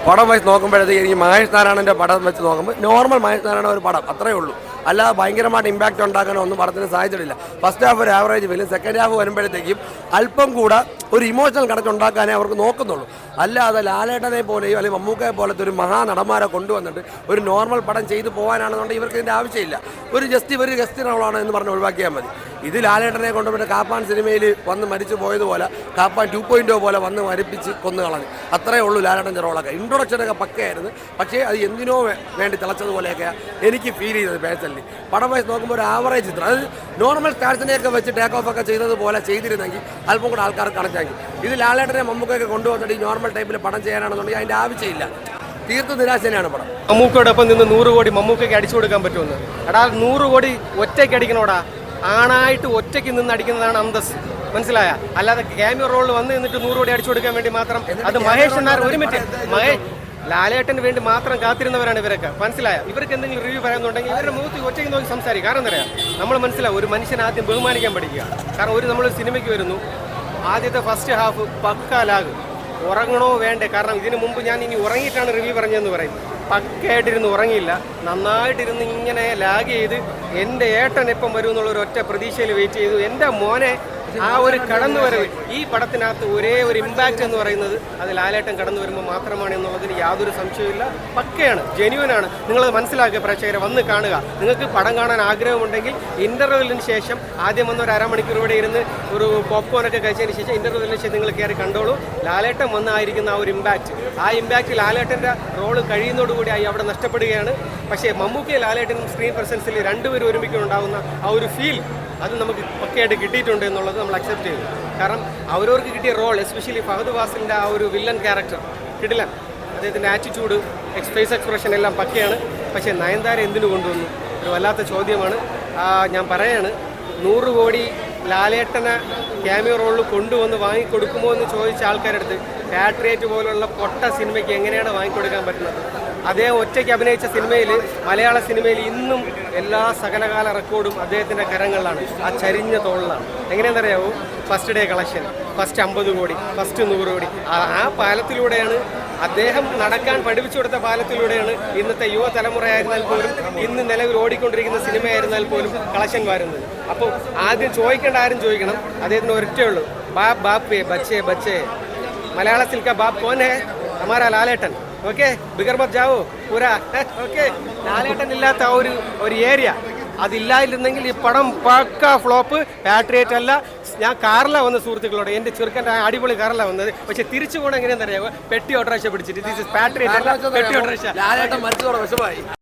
പടം വെച്ച് നോക്കുമ്പോഴത്തേക്ക് എനിക്ക് മഹേഷ് നാരായണൻ്റെ പടം വെച്ച് നോക്കുമ്പോൾ നോർമൽ മഹേഷ് നാരായണ ഒരു പടം അത്രയേ ഉള്ളൂ. അല്ലാതെ ഭയങ്കരമായിട്ട് ഇമ്പാക്റ്റ് ഉണ്ടാക്കാനോ ഒന്നും പടത്തിന് സാധിച്ചിട്ടില്ല. ഫസ്റ്റ് ഹാഫ് ഒരു ആവറേജ് വരും, സെക്കൻഡ് ഹാഫ് വരുമ്പോഴത്തേക്കും അല്പം കൂടെ ഒരു ഇമോഷണൽ കണക്ട് ഉണ്ടാക്കാനേ അവർക്ക് നോക്കുന്നുള്ളൂ. അല്ലാതെ ലാലേട്ടനെ പോലെയോ അല്ലെങ്കിൽ മമ്മൂക്കയെ പോലത്തെ ഒരു മഹാനടന്മാരെ കൊണ്ടുവന്നിട്ട് ഒരു നോർമൽ പടം ചെയ്തു പോകാനാണെന്നുണ്ടെങ്കിൽ ഇവർക്ക് ഇതിൻ്റെ ആവശ്യമില്ല. ഒരു ഗസ്റ്റ് റോളാണ് എന്ന് പറഞ്ഞ് ഒഴിവാക്കിയാൽ മതി. ഇത് ലാലേട്ടനെ കൊണ്ടുപോയിട്ട് കാപ്പാൻ സിനിമയിൽ വന്ന് മരിച്ചു പോയതുപോലെ കാപ്പാൻ 2.0 പോലെ വന്ന് മരിപ്പിച്ച് കൊന്നു കളഞ്ഞു. അത്രയേ ഉള്ളൂ ലാലേട്ടൻ്റെ റോളൊക്കെ. ഇൻട്രൊഡക്ഷനൊക്കെ പക്കയായിരുന്നു, പക്ഷേ അത് എന്തിനോ വേണ്ടി തിളച്ചതുപോലെയൊക്കെ എനിക്ക് ഫീൽ ചെയ്തത് പേഴ്സണലി. പടം വൈസ് നോക്കുമ്പോൾ ഒരു ആവറേജ് ചിത്രം, അത് നോർമൽ സ്റ്റാർസിനെയൊക്കെ വെച്ച് ടേക്ക് ഓഫ് ഒക്കെ ചെയ്തതുപോലെ ചെയ്തിരുന്നെങ്കിൽ അല്പം കൂടെ ആൾക്കാർ കണക്റ്റാക്കി. ഇത് ലാലേട്ടനെ മമ്മൂക്കൊക്കെ കൊണ്ടുവന്നിട്ട് ഈ നോർമൽ ടൈപ്പിൽ പടം ചെയ്യാനാണെന്നുണ്ടെങ്കിൽ അതിൻ്റെ ആവശ്യമില്ല. തീർത്തും നിരാശനാണ് പടം. മമ്മൂക്കയോടൊപ്പം നിന്ന് 100 കോടി മമ്മൂക്കയ്ക്ക് അടിച്ചു കൊടുക്കാൻ പറ്റുമെന്ന്. എടാ 100 കോടി ഒറ്റയ്ക്ക് അടിക്കണോടാ, ആണായിട്ട് ഒറ്റയ്ക്ക് നിന്ന് അടിക്കുന്നതാണ് അന്തസ്, മനസ്സിലായ? അല്ലാതെ ക്യാമിയോ റോളിൽ വന്ന് നിന്നിട്ട് 100 കോടി അടിച്ചു കൊടുക്കാൻ വേണ്ടി മാത്രം അത് മഹേഷ് ഒരു മിനിറ്റ് ലാലേട്ടന് വേണ്ടി മാത്രം കാത്തിരുന്നവരാണ് ഇവരൊക്കെ, മനസ്സിലായ? ഇവർക്ക് എന്തെങ്കിലും റിവ്യൂ പറയുന്നുണ്ടെങ്കിൽ ഇവരുടെ മുഖത്ത് ഒറ്റയ്ക്ക് നോക്കി സംസാരിക്കും. കാരണം എന്താ പറയുക, നമ്മൾ മനസ്സിലാവും ഒരു മനുഷ്യൻ ആദ്യം ബഹുമാനിക്കാൻ പഠിക്കുക. കാരണം നമ്മളൊരു സിനിമയ്ക്ക് വരുന്നു, ആദ്യത്തെ ഫസ്റ്റ് ഹാഫ് പക്കാലാകും, ഉറങ്ങണോ വേണ്ടേ? കാരണം ഇതിനു മുമ്പ് ഞാൻ ഇനി ഉറങ്ങിയിട്ടാണ് റിവ്യൂ പറഞ്ഞതെന്ന് പറയും. പക്കയായിട്ടിരുന്ന് ഉറങ്ങിയില്ല, നന്നായിട്ടിരുന്ന് ഇങ്ങനെ ലാഗ് ചെയ്ത് എൻ്റെ ഏട്ടൻ എപ്പം വരും എന്നുള്ളൊരു ഒറ്റ പ്രതീക്ഷയിൽ വെയിറ്റ് ചെയ്തു. എൻ്റെ മോനെ ആ ഒരു കടന്നു വരവ് ഈ പടത്തിനകത്ത് ഒരേ ഒരു ഇമ്പാക്റ്റ് എന്ന് പറയുന്നത് അത് ലാലേട്ടൻ കടന്നു വരുമ്പോൾ മാത്രമാണ് എന്നുള്ളതിന് യാതൊരു സംശയവുമില്ല. പക്കയാണ്, ജെന്യുവനാണ്. നിങ്ങളത് മനസ്സിലാക്കുക, പ്രേക്ഷകരെ വന്ന് കാണുക. നിങ്ങൾക്ക് പടം കാണാൻ ആഗ്രഹമുണ്ടെങ്കിൽ ഇൻ്റർവെല്ലിന് ശേഷം ആദ്യം വന്ന ഒരു അരമണിക്കൂർ ഇവിടെ ഇരുന്ന് ഒരു പോപ്കോണൊക്കെ കഴിച്ചതിന് ശേഷം ഇൻ്റർവെല്ലിന് ശേഷം നിങ്ങൾ കയറി കണ്ടോളൂ. ലാലേട്ടൻ വന്നായിരിക്കുന്ന ആ ഒരു ഇമ്പാക്റ്റ് ലാലേട്ടൻ്റെ റോള് കഴിയുന്നതോടുകൂടി അവിടെ നഷ്ടപ്പെടുകയാണ്. പക്ഷേ മമ്മൂക്കയും ലാലേട്ടനും സ്ക്രീൻ പ്രസൻസിൽ രണ്ടുപേരും ഒരുമിക്കുണ്ടാകുന്ന ആ ഒരു ഫീൽ അത് നമുക്ക് പക്കയായിട്ട് കിട്ടിയിട്ടുണ്ട് എന്നുള്ളത് നമ്മൾ അക്സെപ്റ്റ് ചെയ്തു. കാരണം അവരവർക്ക് കിട്ടിയ റോൾ, എസ്പെഷ്യലി ഫഹദ് ഫാസിലിൻ്റെ ആ ഒരു വില്ലൻ ക്യാരക്ടർ കിടിലൻ, അദ്ദേഹത്തിൻ്റെ ആറ്റിറ്റ്യൂഡ്, ഫേസ് എക്സ്പ്രഷൻ എല്ലാം പക്കയാണ്. പക്ഷേ നയൻതാര എന്തിനു കൊണ്ടുവന്നു ഒരു വല്ലാത്ത ചോദ്യമാണ്. ഞാൻ പറയാണ്, 100 കോടി ലാലേട്ടനെ ക്യാമിയോ റോളിൽ കൊണ്ടുവന്ന് വാങ്ങിക്കൊടുക്കുമോ എന്ന് ചോദിച്ച ആൾക്കാരുടെ അടുത്ത് പാട്രിയറ്റ് പോലുള്ള പൊട്ട സിനിമയ്ക്ക് എങ്ങനെയാണ് വാങ്ങിക്കൊടുക്കാൻ പറ്റുന്നത്? അദ്ദേഹം ഒറ്റയ്ക്ക് അഭിനയിച്ച സിനിമയിൽ, മലയാള സിനിമയിൽ ഇന്നും എല്ലാ സകലകാല റെക്കോർഡും അദ്ദേഹത്തിൻ്റെ കരങ്ങളിലാണ്, ആ ചരിഞ്ഞ തോളിലാണ്. എങ്ങനെയാണെന്നറിയാവോ? ഫസ്റ്റ് ഡേ കളക്ഷൻ, ഫസ്റ്റ് 50 കോടി, ഫസ്റ്റ് 100 കോടി. ആ പാലത്തിലൂടെയാണ്, അദ്ദേഹം നടക്കാൻ പഠിപ്പിച്ചു കൊടുത്ത പാലത്തിലൂടെയാണ് ഇന്നത്തെ യുവതലമുറയായിരുന്നാൽ പോലും, ഇന്ന് നിലവിൽ ഓടിക്കൊണ്ടിരിക്കുന്ന സിനിമയായിരുന്നാൽ പോലും കളക്ഷൻ വരുന്നത്. അപ്പോൾ ആദ്യം ചോദിക്കേണ്ട ആരും ചോദിക്കണം, അദ്ദേഹത്തിന് ഒരൊറ്റേ ഉള്ളൂ, ബാപ്പ് ബാപ്പേ ബച്ചേ ബച്ചേ, മലയാളത്തിൽ കാ ബാപ്പ് കോൻ ഹേ? ഹമാരാ ലാലേട്ടൻ. ഓക്കെ, ബിഗർ മത് ജാവോ പൂരാ. ഓക്കെ, ലാലേട്ടൻ ഇല്ലാത്ത ഒരു ഏരിയ അതില്ലായിരുന്നെങ്കിൽ ഈ പടം പക്ക ഫ്ലോപ്പ്. പാട്രിയറ്റ് അല്ല. ഞാൻ കാറിലാണ് വന്ന സുഹൃത്തുക്കളോട്, എൻ്റെ ചെറുക്കൻ്റെ അടിപൊളി കാറിലാണ് വന്നത്. പക്ഷെ തിരിച്ചു പോകണം എങ്ങനെയാണെന്ന് അറിയാമോ? പെട്ടി ഓട്ടോറിക്ഷ പിടിച്ചിട്ട്. ദിസ് ഇസ് പാട്രിയറ്റ് അല്ല, പെട്ടി ഓട്ടോറിക്ഷ. ലാലേട്ടൻ മരിച്ചതോടെ വിഷമായി.